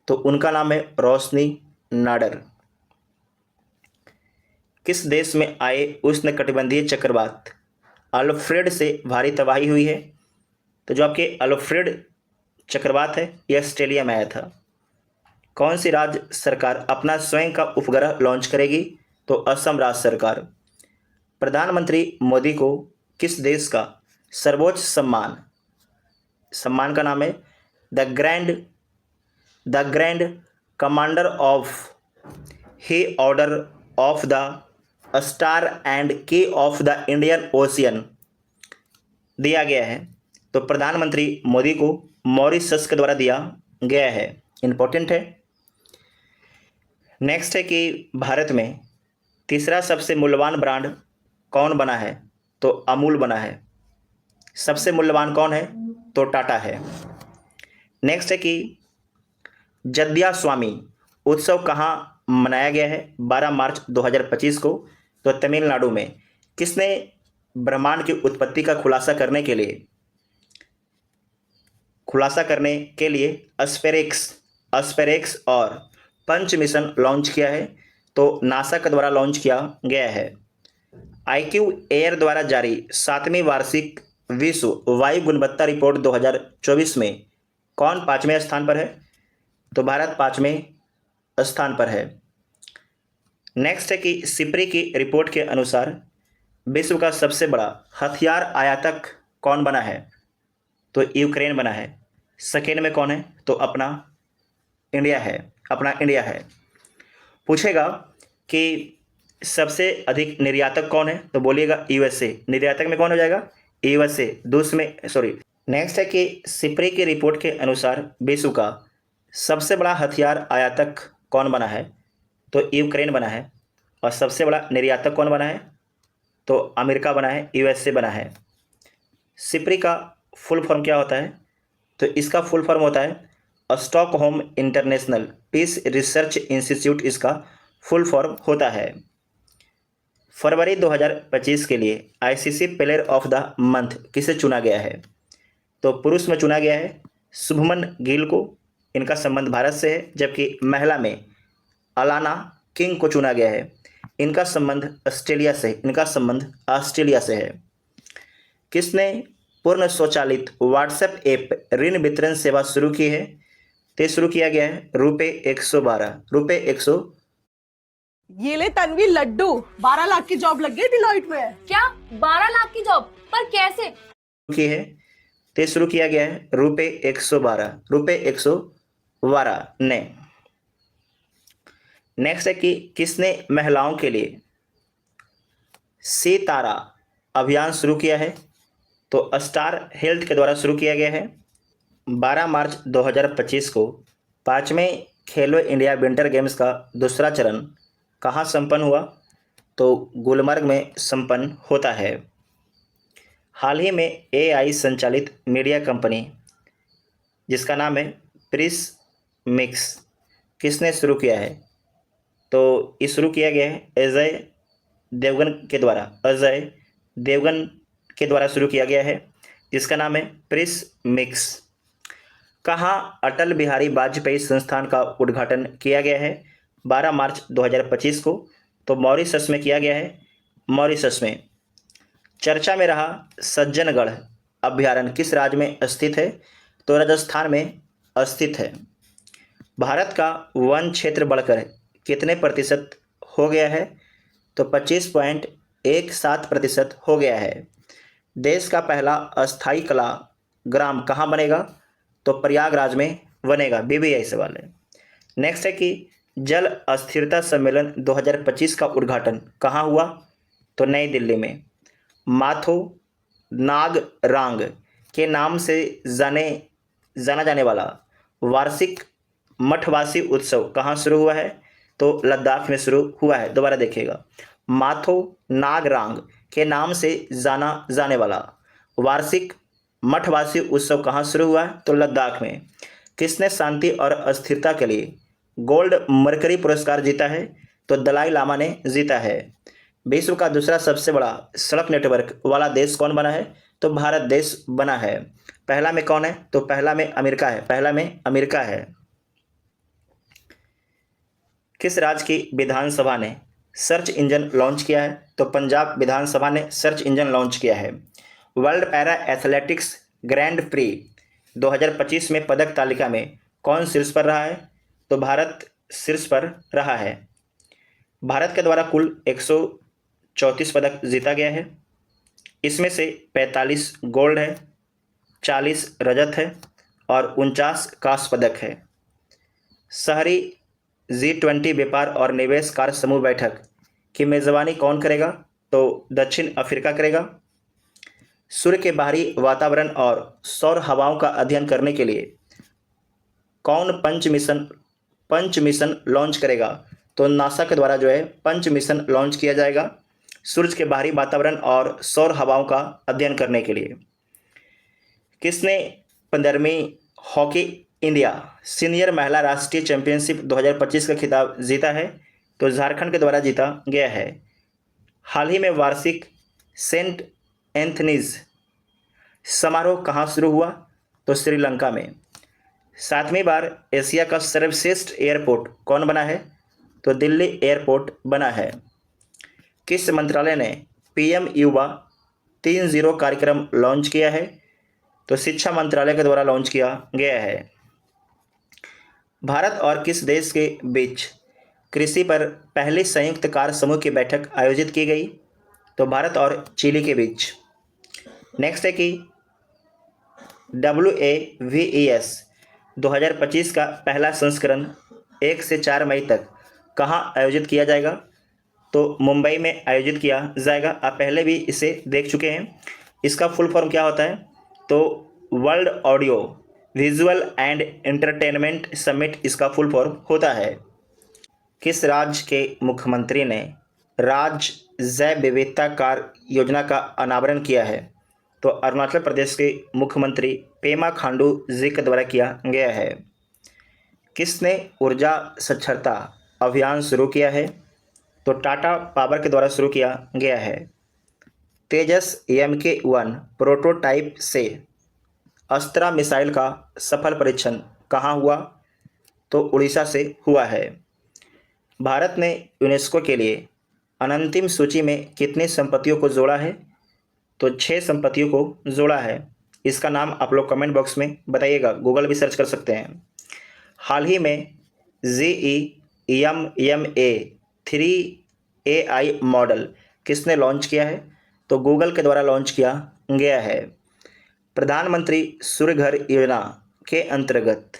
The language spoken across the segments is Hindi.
तो उनका नाम है रोशनी नाडर। किस देश में आए उष्णकटिबंधीय चक्रवात अल्फ्रेड से भारी तबाही हुई है? तो जो आपके अल्फ्रेड चक्रवात है यह ऑस्ट्रेलिया में आया था। कौन सी राज्य सरकार अपना स्वयं का उपग्रह लॉन्च करेगी? तो असम राज्य सरकार। प्रधानमंत्री मोदी को किस देश का सर्वोच्च सम्मान का नाम है the grand commander of he order of the star and की ऑफ द इंडियन ओशियन दिया गया है? तो प्रधानमंत्री मोदी को मॉरिशस के द्वारा दिया गया है। इंपॉर्टेंट है। नेक्स्ट है कि भारत में तीसरा सबसे मूल्यवान ब्रांड कौन बना है? तो अमूल बना है। सबसे मूल्यवान कौन है? तो टाटा है। नेक्स्ट है कि जद्या स्वामी उत्सव कहाँ मनाया गया है 12 मार्च 2025 को? तो तमिलनाडु में। किसने ब्रह्मांड की उत्पत्ति का खुलासा करने के लिए एस्पेरेक्स और पंच मिशन लॉन्च किया है? तो नासा के द्वारा लॉन्च किया गया है। IQ एयर द्वारा जारी 7वीं वार्षिक विश्व वायु गुणवत्ता रिपोर्ट 2024 में कौन 5वें स्थान पर है? तो भारत 5वें स्थान पर है। नेक्स्ट है कि सिप्री की रिपोर्ट के अनुसार विश्व का सबसे बड़ा हथियार आयातक कौन बना है? तो यूक्रेन बना है। सेकेंड में कौन है? तो अपना इंडिया है। पूछेगा कि सबसे अधिक निर्यातक कौन है? तो बोलिएगा USA। निर्यातक में कौन हो जाएगा? USA। नेक्स्ट है कि सिप्री की रिपोर्ट के अनुसार विश्व का सबसे बड़ा हथियार आयातक कौन बना है? तो यूक्रेन बना है। और सबसे बड़ा निर्यातक कौन बना है? तो अमेरिका बना है, USA बना है। सिप्री का फुल फॉर्म क्या होता है? तो इसका फुल फॉर्म होता है Stockholm International Peace Research Institute, इसका फुल फॉर्म होता है। फरवरी 2025 के लिए ICC player of the month किसे चुना गया है? तो पुरुष में चुना गया है शुभमन गिल को, इनका संबंध भारत से है। जबकि महिला में अलाना किंग को चुना गया है, इनका संबंध ऑस्ट्रेलिया से है। किसने पूर्ण स्वचालित व्हाट्सएप ऐप ऋण वितरण सेवा शुरू की है? तो शुरू किया गया है ₹112। ये ले तन्वी लड्डू, 12 लाख की जॉब लग गई डिलॉइट में। क्या 12 लाख की जॉब? पर कैसे? की है तो शुरू किया गया है ₹112 ने। नेक्स्ट है कि किसने महिलाओं के लिए सितारा अभियान शुरू किया है? तो स्टार हेल्थ के द्वारा शुरू किया गया है। 12 मार्च 2025 को 5वें खेलो इंडिया विंटर गेम्स का दूसरा चरण कहाँ संपन्न हुआ? तो गुलमर्ग में संपन्न होता है। हाल ही में AI संचालित मीडिया कंपनी जिसका नाम है प्रिस मिक्स किसने शुरू किया है? तो ये शुरू किया गया है अजय देवगन के द्वारा शुरू किया गया है, जिसका नाम है प्रिस मिक्स। कहाँ अटल बिहारी वाजपेयी संस्थान का उद्घाटन किया गया है 12 मार्च 2025 को? तो मॉरिशस में किया गया है। मॉरिशस में। चर्चा में रहा सज्जनगढ़ अभ्यारण्य किस राज्य में स्थित है? तो राजस्थान में स्थित है। भारत का वन क्षेत्र बढ़कर कितने प्रतिशत हो गया है? तो 25.17% हो गया है। देश का पहला अस्थायी कला ग्राम कहाँ बनेगा? तो प्रयागराज में बनेगा। BBI सवाल है। नेक्स्ट है कि जल अस्थिरता सम्मेलन 2025 का उद्घाटन कहाँ हुआ? तो नई दिल्ली में। माथो नागरांग के नाम से जाना जाने वाला वार्षिक मठवासी उत्सव कहाँ शुरू हुआ है? तो लद्दाख में शुरू हुआ है। दोबारा देखिएगा, माथो नागरांग के नाम से जाना जाने वाला वार्षिक मठवासी उत्सव कहाँ शुरू हुआ है? तो लद्दाख में। किसने शांति और स्थिरता के लिए गोल्ड मरकरी पुरस्कार जीता है? तो दलाई लामा ने जीता है। विश्व का दूसरा सबसे बड़ा सड़क नेटवर्क वाला देश कौन बना है? तो भारत देश बना है। पहला में कौन है? तो पहला में अमेरिका है। किस राज्य की विधानसभा ने सर्च इंजन लॉन्च किया है? तो पंजाब विधानसभा ने सर्च इंजन लॉन्च किया है। World para athletics grand pre 2025 में पदक तालिका में कौन शीर्ष पर रहा है? तो भारत शीर्ष पर रहा है। भारत के द्वारा कुल 134 पदक जीता गया है। इसमें से 45 गोल्ड है, 40 रजत है और 49 कांस्य पदक है। शहरी G20 व्यापार और निवेश कार्य समूह बैठक की मेजबानी कौन करेगा? तो दक्षिण अफ्रीका करेगा। सूर्य के बाहरी वातावरण और सौर हवाओं का अध्ययन करने के लिए कौन पंच मिशन लॉन्च करेगा? तो नासा के द्वारा जो है पंच मिशन लॉन्च किया जाएगा सूर्य के बाहरी वातावरण और सौर हवाओं का अध्ययन करने के लिए। किसने 15वीं हॉकी इंडिया सीनियर महिला राष्ट्रीय चैंपियनशिप 2025 का खिताब जीता है? तो झारखंड के द्वारा जीता गया है। हाल ही में वार्षिक सेंट एंथनीज समारोह कहाँ शुरू हुआ? तो श्रीलंका में। 7वीं बार एशिया का सर्वश्रेष्ठ एयरपोर्ट कौन बना है? तो दिल्ली एयरपोर्ट बना है। किस मंत्रालय ने PM युवा 3.0 कार्यक्रम लॉन्च किया है? तो शिक्षा मंत्रालय के द्वारा लॉन्च किया गया है। भारत और किस देश के बीच कृषि पर पहली संयुक्त कार्य समूह की बैठक आयोजित की गई? तो भारत और चिली के बीच। नेक्स्ट है कि WAVES 2025 का पहला संस्करण 1 से 4 मई तक कहाँ आयोजित किया जाएगा? तो मुंबई में आयोजित किया जाएगा। आप पहले भी इसे देख चुके हैं। इसका फुल फॉर्म क्या होता है? तो world audio visual and entertainment summit इसका फुल फॉर्म होता है। किस राज्य के मुख्यमंत्री ने राज्य जैव विविधता कार्य योजना का अनावरण किया है? तो अरुणाचल प्रदेश के मुख्यमंत्री पेमा खांडू जी के द्वारा किया गया है। किसने ऊर्जा साक्षरता अभियान शुरू किया है? तो टाटा पावर के द्वारा शुरू किया गया है। तेजस MK1 प्रोटोटाइप से अस्त्रा मिसाइल का सफल परीक्षण कहाँ हुआ? तो उड़ीसा से हुआ है। भारत ने यूनेस्को के लिए अनंतिम सूची में कितनी संपत्तियों को जोड़ा है? तो 6 संपत्तियों को जोड़ा है। इसका नाम आप लोग कमेंट बॉक्स में बताइएगा, गूगल भी सर्च कर सकते हैं। हाल ही में GEMMA 3AI मॉडल किसने लॉन्च किया है? तो गूगल के द्वारा लॉन्च किया गया है। प्रधानमंत्री सूर्य घर योजना के अंतर्गत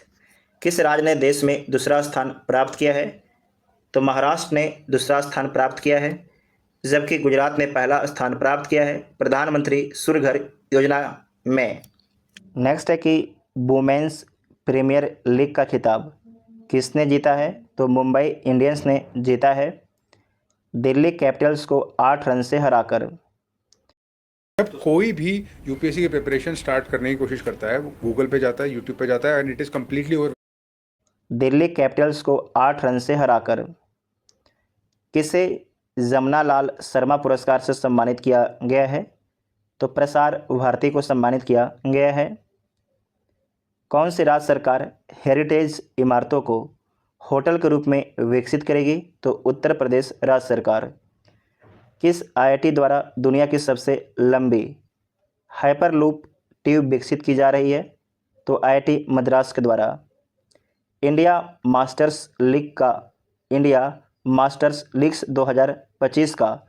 किस राज्य ने देश में दूसरा स्थान प्राप्त किया है? तो महाराष्ट्र ने दूसरा स्थान प्राप्त किया है, जबकि गुजरात ने पहला स्थान प्राप्त किया है प्रधानमंत्री सूर्य घर योजना में। नेक्स्ट है कि वुमेन्स प्रीमियर लीग का खिताब किसने जीता है? तो मुंबई इंडियंस ने जीता है दिल्ली कैपिटल्स को 8 रन से हराकर। जब कोई भी यूपीएससी की प्रिपरेशन स्टार्ट करने की कोशिश करता है, वो गूगल पे जाता है, यूट्यूब पे जाता है and it is completely over. Delhi Capitals को 8 रन से हराकर। किसे जमनालाल शर्मा पुरस्कार से सम्मानित किया गया है? तो प्रसार भारती को सम्मानित किया गया है। कौन सी राज्य सरकार हेरिटेज इमारतों को होटल के रूप में विकसित करेगी? तो उत्तर प्रदेश राज्य सरकार। किस IIT द्वारा दुनिया की सबसे लंबी हाइपरलूप ट्यूब विकसित की जा रही है? तो IIT मद्रास के द्वारा। इंडिया मास्टर्स लीग्स 2025 का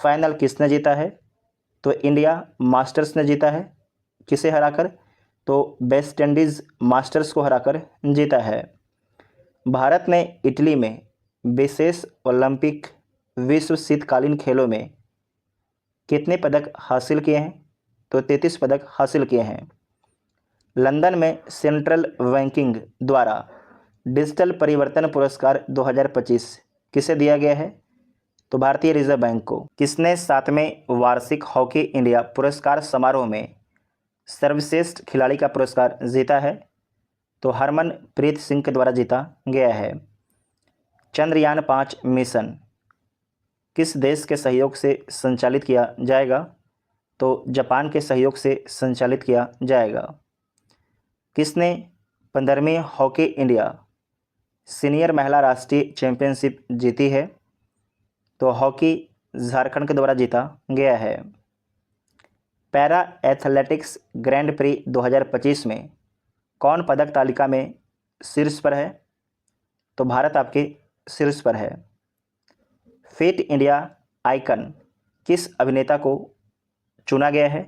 फाइनल किसने जीता है? तो इंडिया मास्टर्स ने जीता है। किसे हराकर? तो वेस्ट इंडीज़ मास्टर्स को हराकर जीता है। भारत ने इटली में विशेष ओलंपिक विश्व शीतकालीन खेलों में कितने पदक हासिल किए हैं? तो 33 पदक हासिल किए हैं। लंदन में सेंट्रल बैंकिंग द्वारा डिजिटल परिवर्तन पुरस्कार 2025 किसे दिया गया है? तो भारतीय रिजर्व बैंक को। किसने 7वें वार्षिक हॉकी इंडिया पुरस्कार समारोह में सर्वश्रेष्ठ खिलाड़ी का पुरस्कार जीता है? तो हरमनप्रीत सिंह के द्वारा जीता गया है। चंद्रयान 5 मिशन किस देश के सहयोग से संचालित किया जाएगा? तो जापान के सहयोग से संचालित किया जाएगा। किसने 15वीं हॉकी इंडिया सीनियर महिला राष्ट्रीय चैंपियनशिप जीती है? तो हॉकी झारखंड के द्वारा जीता गया है। पैरा एथलेटिक्स ग्रैंड प्री 2025 में कौन पदक तालिका में शीर्ष पर है? तो भारत आपके शीर्ष पर है। फिट इंडिया आइकन किस अभिनेता को चुना गया है?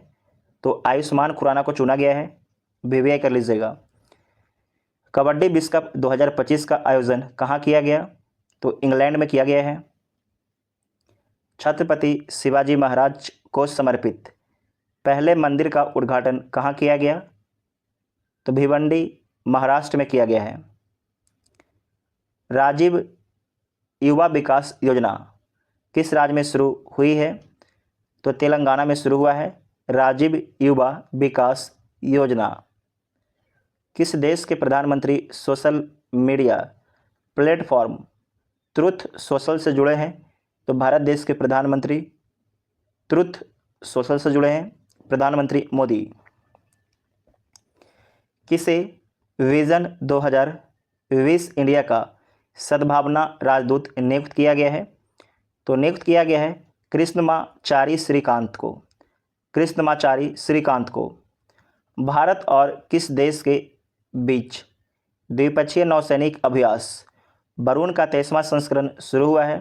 तो आयुष्मान खुराना को चुना गया है। वीवीआई कर लीजिएगा। कबड्डी विश्व कप 2025 का आयोजन कहाँ किया गया? तो इंग्लैंड में किया गया है। छत्रपति शिवाजी महाराज को समर्पित पहले मंदिर का उद्घाटन कहाँ किया गया? तो भिवंडी महाराष्ट्र में किया गया है। राजीव युवा विकास योजना किस राज्य में शुरू हुई है? तो तेलंगाना में शुरू हुआ है राजीव युवा विकास योजना। किस देश के प्रधानमंत्री social media platform truth social से जुड़े हैं? तो भारत देश के प्रधानमंत्री ट्रुथ सोशल से जुड़े हैं प्रधानमंत्री मोदी। किसे विजन 2020 इंडिया का सद्भावना राजदूत नियुक्त किया गया है? तो नियुक्त किया गया है कृष्णमाचारी श्रीकांत को। कृष्णमाचारी श्रीकांत को। भारत और किस देश के बीच द्विपक्षीय नौसैनिक अभ्यास वरुण का 23वां संस्करण शुरू हुआ है?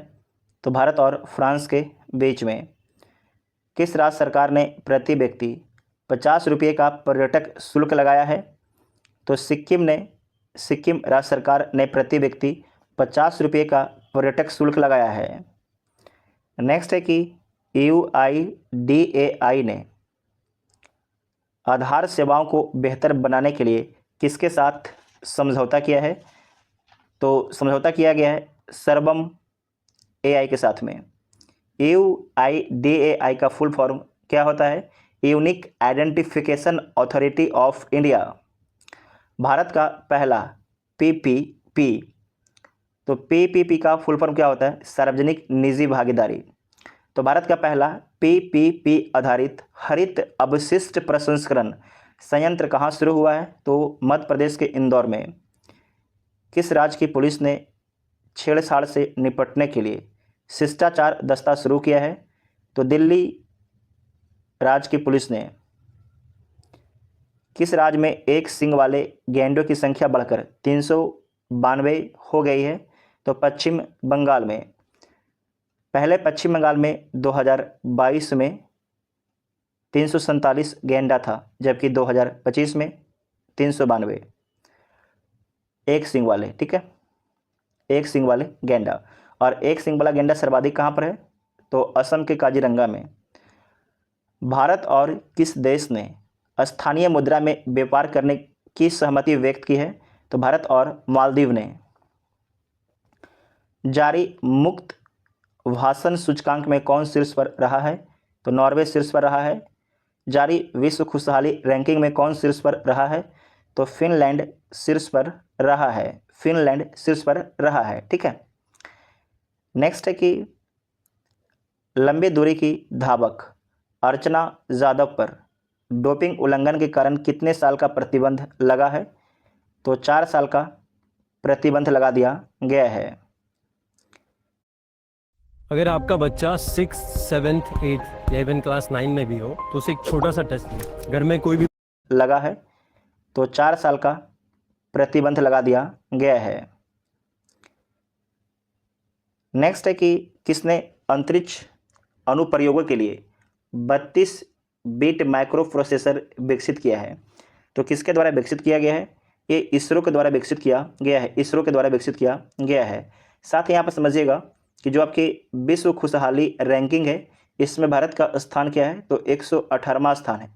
तो भारत और फ्रांस के बीच में। किस राज्य सरकार ने प्रति व्यक्ति 50 रुपये का पर्यटक शुल्क लगाया है? तो सिक्किम राज्य सरकार ने प्रति व्यक्ति 50 रुपये का पर्यटक शुल्क लगाया है। नेक्स्ट है कि UIDAI ने आधार सेवाओं को बेहतर बनाने के लिए किसके साथ समझौता किया है? तो समझौता किया गया है सर्वम AI के साथ में। UIDAI का फुल फॉर्म क्या होता है? Unique identification authority of India. Bharat का पहला PPP। तो PPP का फुल फॉर्म क्या होता है? सार्वजनिक निजी भागीदारी। तो भारत का पहला PPP आधारित हरित अवशिष्ट प्रसंस्करण संयंत्र कहाँ शुरू हुआ है? तो मध्य प्रदेश के इंदौर में। किस राज्य की पुलिस ने छेड़छाड़ से निपटने के लिए शिष्टाचार दस्ता शुरू किया है? तो दिल्ली राज्य की पुलिस ने। किस राज्य में एक सींग वाले गैंडों की संख्या बढ़कर 392 हो गई है? तो पश्चिम बंगाल में। पहले पश्चिम बंगाल में 2022 में 347 गैंडा था, जबकि 2025 में 392 एक सींग वाले। ठीक है, एक सींग वाले गैंडा। और एक सींग वाला गैंडा सर्वाधिक कहाँ पर है? तो असम के काजीरंगा में। भारत और किस देश ने स्थानीय मुद्रा में व्यापार करने की सहमति व्यक्त की है? तो भारत और मालदीव ने। जारी मुक्त भाषण सूचकांक में कौन शीर्ष पर रहा है? तो नॉर्वे शीर्ष पर रहा है। जारी विश्व खुशहाली रैंकिंग में कौन शीर्ष पर रहा है? तो फिनलैंड शीर्ष पर रहा है। फिनलैंड शीर्ष पर रहा है। ठीक है। नेक्स्ट है कि लंबी दूरी की धावक अर्चना जाधव पर डोपिंग उल्लंघन के कारण कितने साल का प्रतिबंध लगा है? तो 4 साल का प्रतिबंध लगा दिया गया है। अगर आपका बच्चा 6, 7, 8 या इवन क्लास 9 में भी हो तो उसे एक छोटा सा टेस्ट है, घर में कोई भी लगा है तो 4 साल का प्रतिबंध लगा दिया गया है। नेक्स्ट है कि किसने अंतरिक्ष अनुप्रयोगों के लिए 32 बिट माइक्रो प्रोसेसर विकसित किया है? तो किसके द्वारा विकसित किया गया है? ये इसरो के द्वारा विकसित किया गया है। इसरो के द्वारा विकसित किया गया है। साथ ही यहाँ पर समझिएगा कि जो आपकी विश्व खुशहाली रैंकिंग है, इसमें भारत का स्थान क्या है? तो 118वां स्थान है।